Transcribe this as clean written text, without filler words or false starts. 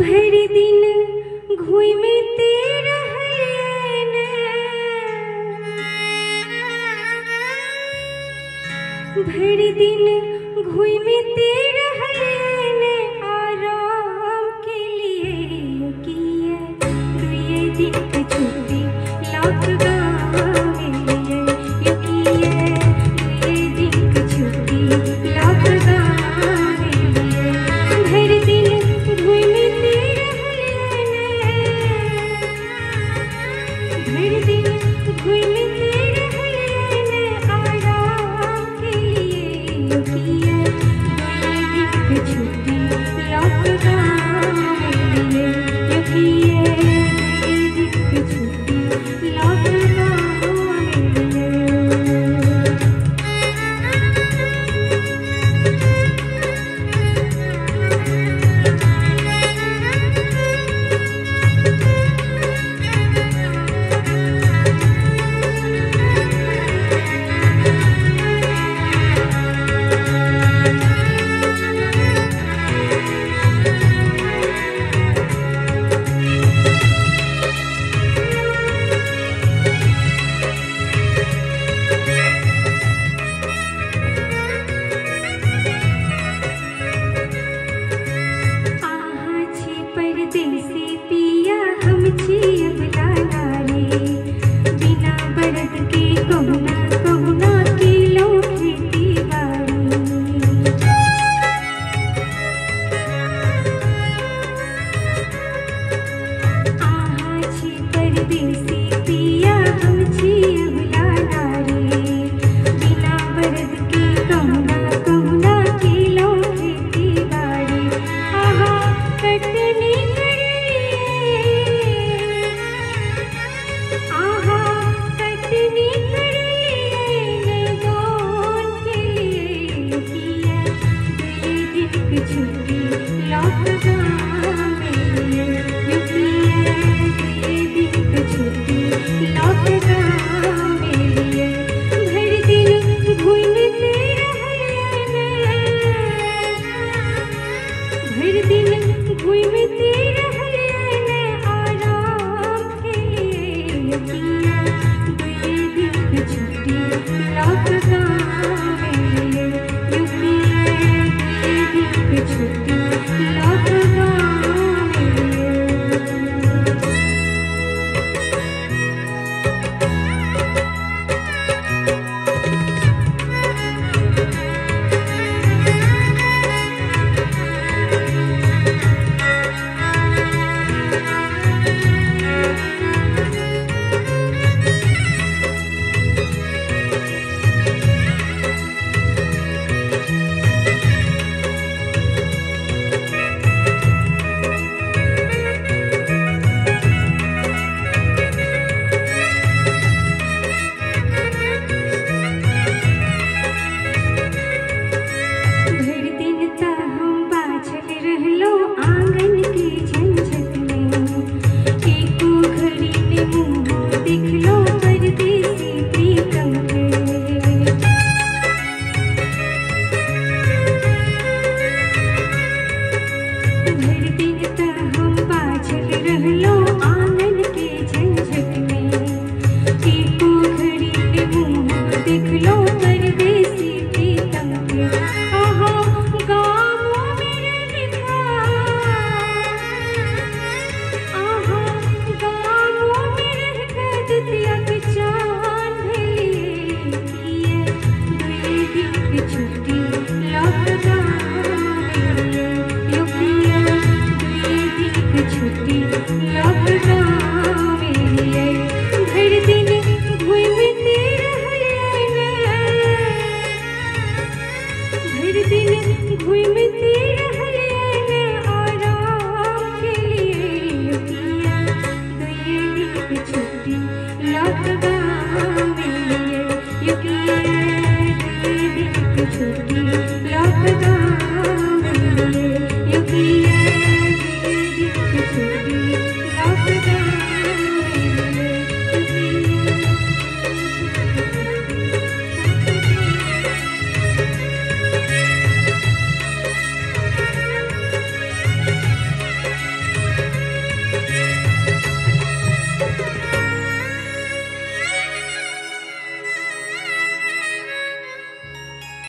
भर दिन घूमते रहलियन, भर दिन घूमते रहलियन, आराम के लिए किए दुए दिन की छुट्टी लॉकडाउन में लिए किए दुए दिन की छुट्टी लॉकडाउन में लिए। भर दिन घूमते रहलियन, भर दिन घूमते रहलियन, आराम के लिए किए दुए दिन की छुट्टी लॉकडाउन में लिए किए दुए दिन की छुट्टी लॉकडाउन में लिए। परदेसी पिया हम छी अबला नारे, बिना बरद के कहुना कहुना किलो खेती बाड़ी। आहा छी परदेसी पिया हम छी अबला नारे, बिना बरद के कहुना कहुना किलो खेती बाड़ी। आहा कटनी छुट्टी लॉकडाउन में लिए किए दुए दिन की छुट्टी लॉकडाउन में लिए। भर दिन घूमते रहलियन, भर दिन घूमते रहलियन, आराम के लिए किए दुए दिन की छुट्टी लॉकडाउन में लिए किए दुए दिन की छुट्टी लॉकडाउन में लिए।